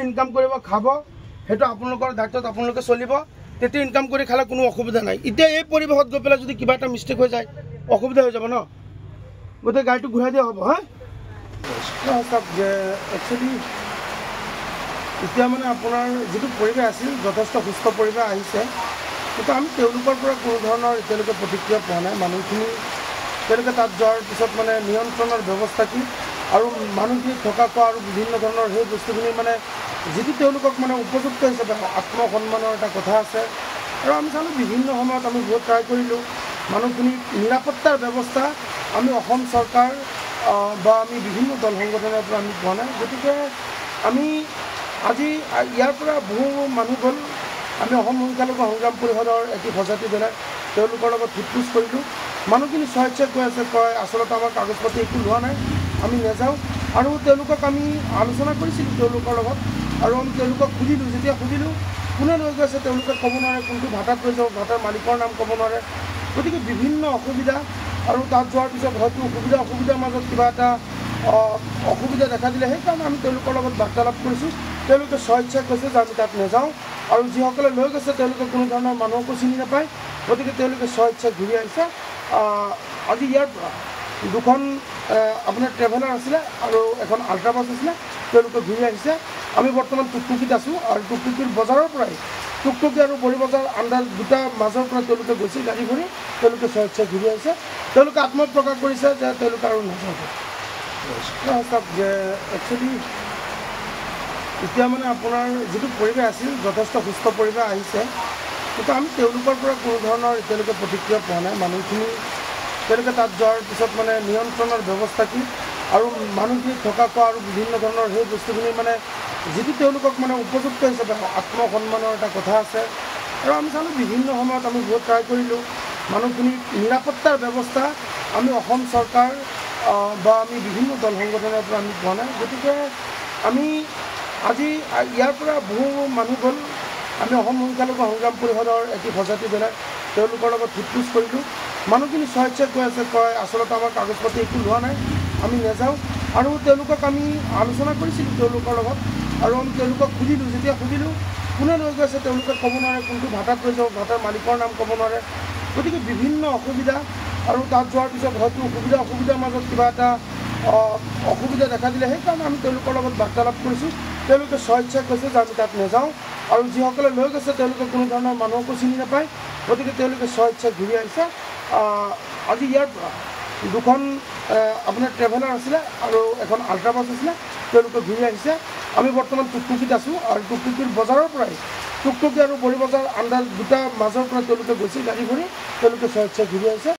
income কৰিব খাব সেইটো আপোনালোকৰ দায়িত্বত আপোনালোকে চলিব তেতিয়া ইনকাম কৰি খালে কোনো অসুবিধা নাই এতিয়া এই পৰিৱেশত গৈ পেলাই যদি কিবা এটা মিষ্টেক হৈ যায় অসুবিধা হৈ যাব ন গতে গাড়ীটো ঘূৰাই দিয়া হ'ব হা একচুৱেলি এতিয়া মানে আপোনাৰ যিটো পৰিৱেশ আছিল যথেষ্ট সুস্থ পৰিৱেশ আহিছে কিন্তু আমি তেওঁলোকৰ পৰা কোনো ধৰণৰ এতিয়ালৈকে প্ৰতিক্ৰিয়া পোৱা নাই মানুহখিনি তেওঁলোকে তাত যোৱাৰ পিছত মানে নিয়ন্ত্ৰণৰ ব্যৱস্থা কি আৰু মানুহখিনি থকা খোৱা আৰু বিভিন্ন ধৰণৰ সেই বস্তুখিনি মানে যিটো তেওঁলোকক মানে উপযুক্ত হিচাপে আত্মসন্মানৰ এটা কথা আছে আৰু আমি চালোঁ বিভিন্ন সময়ত আমি বহুত ট্ৰাই কৰিলোঁ মানুহখিনি নিৰাপত্তাৰ ব্যৱস্থা আমি অসম চৰকাৰ বা আমি বিভিন্ন দল সংগঠনৰ পৰা আমি পোৱা নাই গতিকে আমি আজি ইয়াৰ পৰা বহু মানুহ গ'ল আমি অসম সংখ্যালঘু সংগ্ৰাম পৰিষদৰ এটি সজাতি বেলাই তেওঁলোকৰ লগত সোধপোছ কৰিলোঁ মানুহখিনি স্বেচ্ছাই কৈ আছে কয় আচলতে আমাৰ কাগজ পাতি একো লোৱা নাই আমি নাযাওঁ আৰু তেওঁলোকক আমি আলোচনা কৰিছিলোঁ তেওঁলোকৰ লগত আৰু আমি তেওঁলোকক সুধিলোঁ যেতিয়া সুধিলোঁ কোনে লৈ গৈছে তেওঁলোকে ক'ব নোৱাৰে কোনটো ভাটাত লৈ যাব ভাটাৰ মালিকৰ নাম ক'ব নোৱাৰে গতিকে বিভিন্ন অসুবিধা আৰু তাত যোৱাৰ পিছত হয়তো অসুবিধাৰ মাজত কিবা এটা অসুবিধা দেখা দিলে সেইকাৰণে আমি তেওঁলোকৰ লগত বাৰ্তালাপ কৰিছোঁ তেওঁলোকে স্বেচ্ছাই কৈছে যে আমি তাত নাযাওঁ আৰু যিসকলে লৈ গৈছে তেওঁলোকে কোনো ধৰণৰ মানুহকো চিনি নাপায় গতিকে তেওঁলোকে স্বেচ্ছাই ঘূৰি আহিছে আজি ইয়াৰ পৰা দুখন আপোনাৰ ট্ৰেভেলাৰ আছিলে আৰু এখন আল্ট্ৰাবাছ আছিলে তেওঁলোকে ঘূৰি আহিছে আমি বৰ্তমান টুকটুকিত আছোঁ আৰু টুকটুকিৰ বজাৰৰ পৰাই টুকটুকি আৰু বৰি বজাৰ আণ্ডাৰ দুটা মাজৰ পৰা তেওঁলোকে গৈছে গাড়ী ঘূৰি তেওঁলোকে স্বেচ্ছাই ঘূৰি আহিছে তেওঁলোকে আত্মপ্ৰকাশ কৰিছে যে তেওঁলোকে আৰু নাযাব যে একচুৱেলি এতিয়া মানে আপোনাৰ যিটো পৰিৱেশ আছিল যথেষ্ট সুস্থ পৰিৱেশ আহিছে কিন্তু আমি তেওঁলোকৰ পৰা কোনো ধৰণৰ এতিয়ালৈকে প্ৰতিক্ৰিয়া পোৱা নাই মানুহখিনি তেওঁলোকে তাত যোৱাৰ পিছত মানে নিয়ন্ত্ৰণৰ ব্যৱস্থা কি আৰু মানুহখিনি থকা খোৱা আৰু বিভিন্ন ধৰণৰ সেই বস্তুখিনি মানে যিটো তেওঁলোকক মানে উপযুক্ত হিচাপে আত্মসন্মানৰ এটা কথা আছে আৰু আমি চালোঁ বিভিন্ন সময়ত আমি বহুত ট্ৰাই কৰিলোঁ মানুহখিনি নিৰাপত্তাৰ ব্যৱস্থা আমি অসম চৰকাৰ বা আমি বিভিন্ন দল সংগঠনৰ পৰা আমি পোৱা নাই গতিকে আমি আজি ইয়াৰ পৰা বহু মানুহ গ'ল আমি অসম সংখ্যালঘু সংগ্ৰাম পৰিষদৰ এটি সজাতি বেলাই তেওঁলোকৰ লগত সোধপোছ কৰিলোঁ মানুহখিনি স্বেচ্ছাই কৈ আছে কয় আচলতে আমাৰ কাগজ পাতি একো লোৱা নাই আমি নাযাওঁ আৰু তেওঁলোকক আমি আলোচনা কৰিছিলোঁ তেওঁলোকৰ লগত আৰু আমি তেওঁলোকক সুধিলোঁ যেতিয়া সুধিলোঁ কোনে লৈ গৈছে তেওঁলোকে ক'ব নোৱাৰে কোনটো ভাটাত লৈ যাব ভাটাৰ মালিকৰ নাম ক'ব নোৱাৰে গতিকে বিভিন্ন অসুবিধা আৰু তাত যোৱাৰ পিছত হয়তো অসুবিধাৰ মাজত কিবা এটা অসুবিধা দেখা দিলে সেইকাৰণে আমি তেওঁলোকৰ লগত বাৰ্তালাপ কৰিছোঁ তেওঁলোকে স্বেচ্ছাই কৈছে যে আমি তাত নাযাওঁ আৰু যিসকলে লৈ গৈছে তেওঁলোকে কোনো ধৰণৰ মানুহকো চিনি নাপায় গতিকে তেওঁলোকে স্বেচ্ছাই ঘূৰি আহিছে আজি ইয়াৰ পৰা দুখন আপোনাৰ ট্ৰেভেলাৰ আছিলে আৰু এখন আল্ট্ৰাবাছ আছিলে তেওঁলোকে ঘূৰি আহিছে আমি বৰ্তমান টুকটুকিত আছোঁ আৰু টুকটুকিৰ বজাৰৰ পৰাই টুকটুকি আৰু বৰি বজাৰ আণ্ডাৰ দুটা মাজৰ পৰা তেওঁলোকে গৈছে গাড়ী ঘূৰি তেওঁলোকে স্বেচ্ছাই ঘূৰি আহিছে